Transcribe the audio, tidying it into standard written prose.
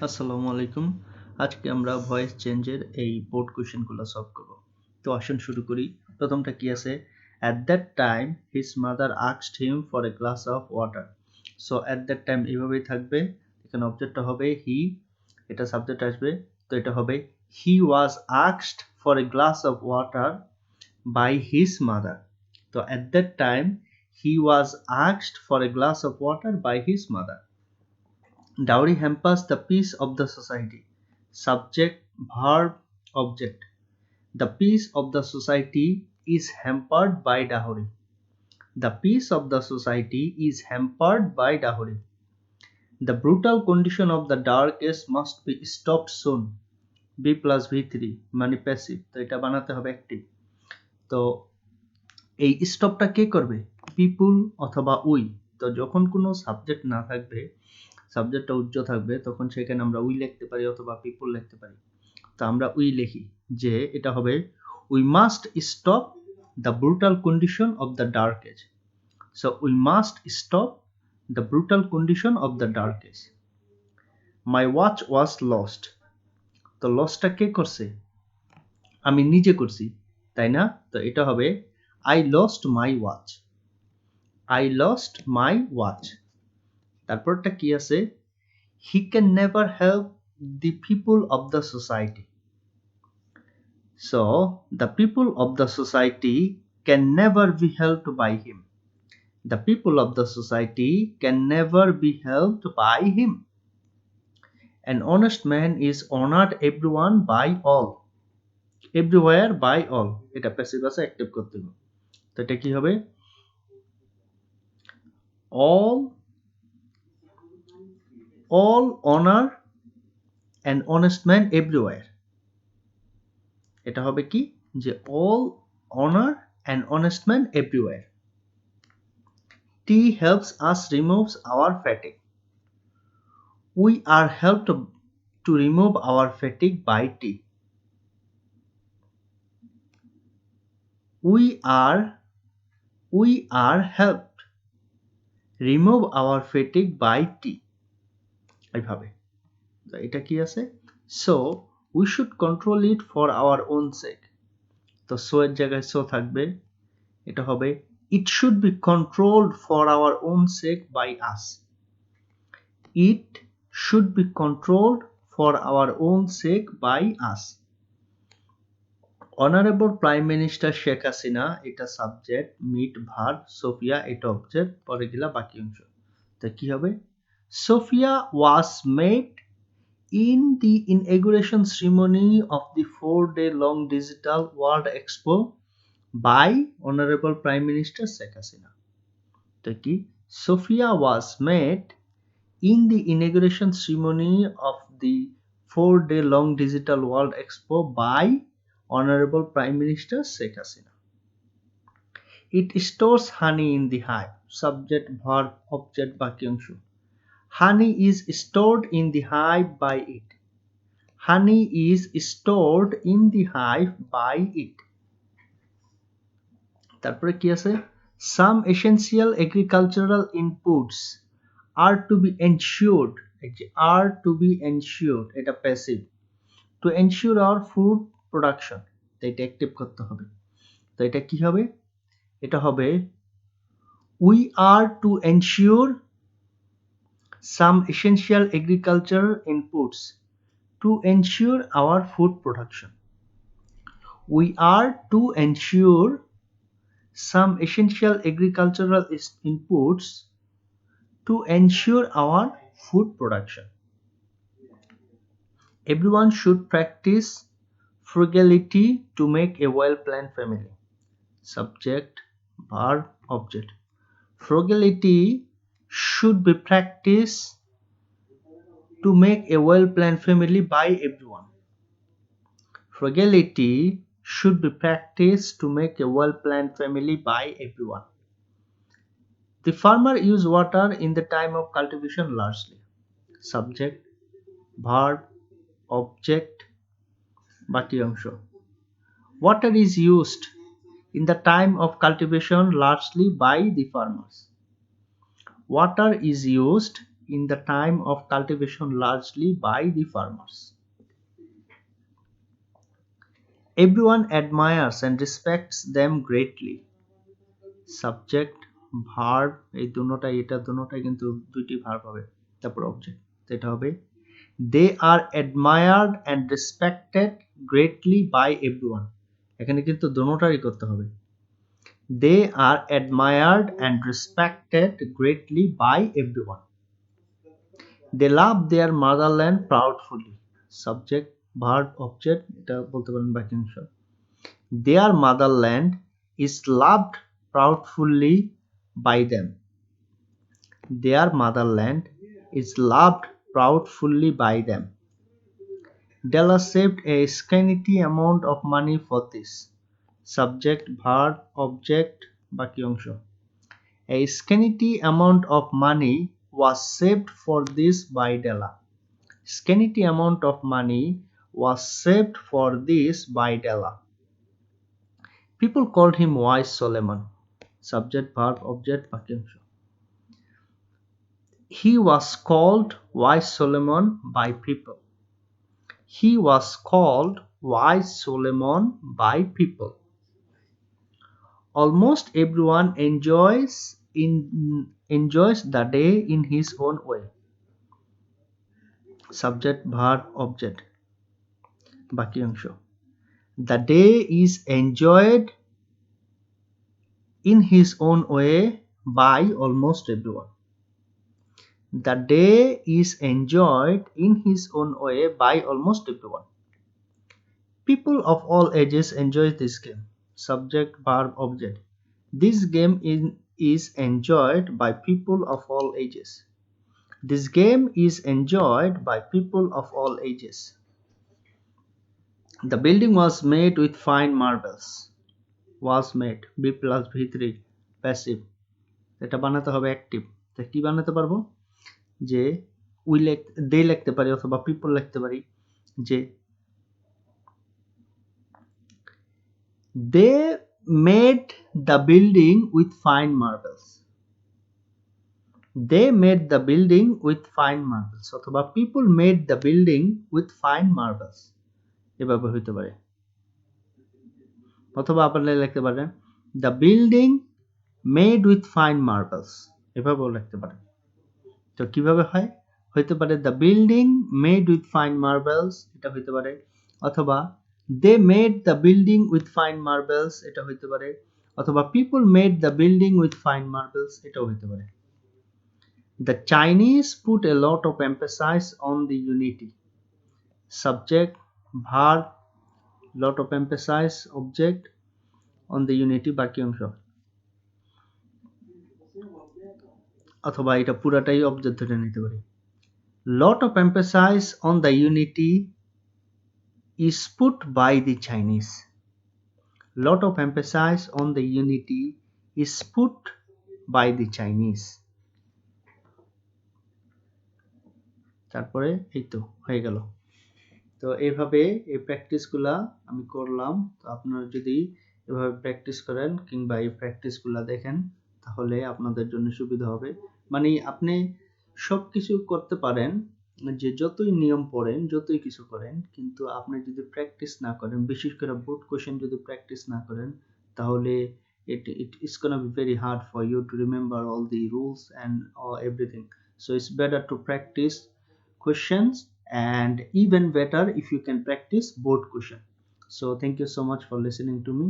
আসসালামু আলাইকুম। আজকে আমরা ভয়েস চেঞ্জের এই বোর্ড কোয়েশ্চেনগুলো সলভ করব। তো আসুন শুরু করি। প্রথমটা কি আছে? At that time his mother asked him for a glass of water. So at that time এইভাবেই থাকবে। এখানে অবজেক্টটা হবে he, এটা সাবজেক্ট আসবে। তো এটা হবে he was asked for a glass of water by his mother. তো at that time he was asked for a glass of water by his mother. Dowry hampers the peace of the society. Subject, verb, object. The peace of the society is hampered by dowry. The peace of the society is hampered by dowry. The brutal condition of the dark age must be stopped soon. B plus V3 মানে passive, তো এটা বানাতে হবে active. তো এই স্টপটা কে করবে? পিপুল অথবা we. তো যখন কোনো সাবজেক্ট না থাকবে, সাবজেক্টটা উজ্জ্ব থাকবে, তখন সেখানে আমরা উই লিখতে পারি অথবা পিপুল লিখতে পারি। তো আমরা উই লিখি যে এটা হবে we must stop the brutal condition of the dark age. So we must stop the brutal condition of the dark age. My watch was lost. তো লসটা কে করছে? আমি নিজে করছি, তাই না? তো এটা হবে I lost my watch. I lost my watch. তারপরটা কি আছে? He can never help the people of the society. So, the people of the society can never be helped by him. The people of the society can never be helped by him. An honest man is honored everyone by all. Everywhere by all. এটা passive আছে, active করতে হবে। তো এটা কি হবে? all honor an honest man everywhere. এটা হবে কি? যে all honor an honest man everywhere. Tea helps us remove our fatigue. We are helped to remove our fatigue by tea. We are helped remove our fatigue by tea. এইভাবে। তো এটা কি আছে? So we should control it for our own sake. তো so এর জায়গায় so থাকবে। এটা হবে it should be controlled for our own sake by us. It should be controlled for our own sake by us. Honourable prime minister Sheikh Hasina, এটা subject, meet verb, Sophia এটা object, পরে গেলা বাকি অংশ। তো কি হবে? Sophia was made in the inauguration ceremony of the 4-day long digital world expo by honorable prime minister Sheikh Hasina. তো কি? Sophia was made in the inauguration ceremony of the 4-day long digital world expo by honorable prime minister Sheikh Hasina. It stores honey in the hive. Subject, verb, object, বাকি অংশ। Honey is stored in the hive by it. Honey is stored in the hive by it. তারপরে কি আছে? Some essential agricultural inputs are to be ensured. are to be ensured এটা passive. To ensure our food production. তো এটা active করতে হবে। তো এটা কি হবে? এটা হবে we are to ensure some essential agricultural inputs to ensure our food production. We are to ensure some essential agricultural inputs to ensure our food production. Everyone should practice frugality to make a well-planned family. Subject, verb, object. Frugality should be practiced to make a well-planned family by everyone. Frugality should be practiced to make a well-planned family by everyone. The farmer used water in the time of cultivation largely. Subject, verb, object, বাকি অংশ। Water is used in the time of cultivation largely by the farmers. Water is used in the time of cultivation largely by the farmers. Everyone admires and respects them greatly. Subject, verb, এই দুটোটাই কিন্তু দুইটি verb হবে, তারপর object, এটা হবে they are admired and respected greatly by everyone। এখানে কিন্তু দুটোটারই করতে হবে। They are admired and respected greatly by everyone. They love their motherland proudly। Subject, verb, object, এটা বলতে পারেন বাক্যাংশ। Their motherland is loved proudly by them। Their motherland is loved proudly by them. Della saved a scanty amount of money for this। Subject, verb, object, বাকি অংশ। A scanty amount of money was saved for this by Della। Scanty amount of money was saved for this by Della. People called him wise Solomon। Subject, verb, object, বাকি অংশ। He was called wise Solomon by people। He was called wise Solomon by people. Almost everyone enjoys the day in his own way। Subject, verb, object, বাকি অংশ। The day is enjoyed in his own way by almost everyone। The day is enjoyed in his own way by almost everyone. People of all ages enjoy this game। Subject, verb, object. This game is enjoyed by people of all ages। This game is enjoyed by people of all ages. The building was made with fine marbles। Was made, B plus V3, passive, এটা বানাতে হবে active. তো কি বানাতে পারবো, যে they লিখতে পারি অথবা people লিখতে পারি, যে they made the building with fine marbles। They made the building with fine marbles অথবা people made the building with fine marbles, এভাবে হইতে পারে। অথবা আপনারা লিখতে পারেন the building made with fine marbles, এভাবেও লিখতে পারেন। তো কিভাবে হয়, হইতে পারে the building made with fine marbles, এটা হইতে পারে, অথবা they made the building with fine marbles, এটা হইতে পারে, অথবা people made the building with fine marbles, এটাও হইতে পারে। The Chinese put a lot of emphasis on the unity। Subject, verb, lot of emphasis, object, on the unity, বাকি অংশ। অথবা এটা পুরাটাই অবজেক্ট ধরে নিতে পারি। Lot of emphasis on the unity is put by the Chinese। Lot of emphasis on the unity is put by the Chinese। তারপরে এই তো হয়ে গেল। তো এইভাবে এই প্র্যাকটিসগুলা আমি করলাম। তো আপনারা যদি এভাবে প্র্যাকটিস করেন কিংবা এই প্র্যাকটিসগুলা দেখেন তাহলে আপনাদের জন্য সুবিধা হবে। মানে আপনি সবকিছু করতে পারেন, যে যতই নিয়ম পড়েন যতই কিছু করেন, কিন্তু আপনি যদি প্র্যাকটিস না করেন, বিশেষ করে বোর্ড কোশ্চেন যদি প্র্যাকটিস না করেন, তাহলে it is gonna be very hard for you to remember all the rules and everything. So it's better to practice questions, and even better if you can practice board question. So thank you so much for listening to me.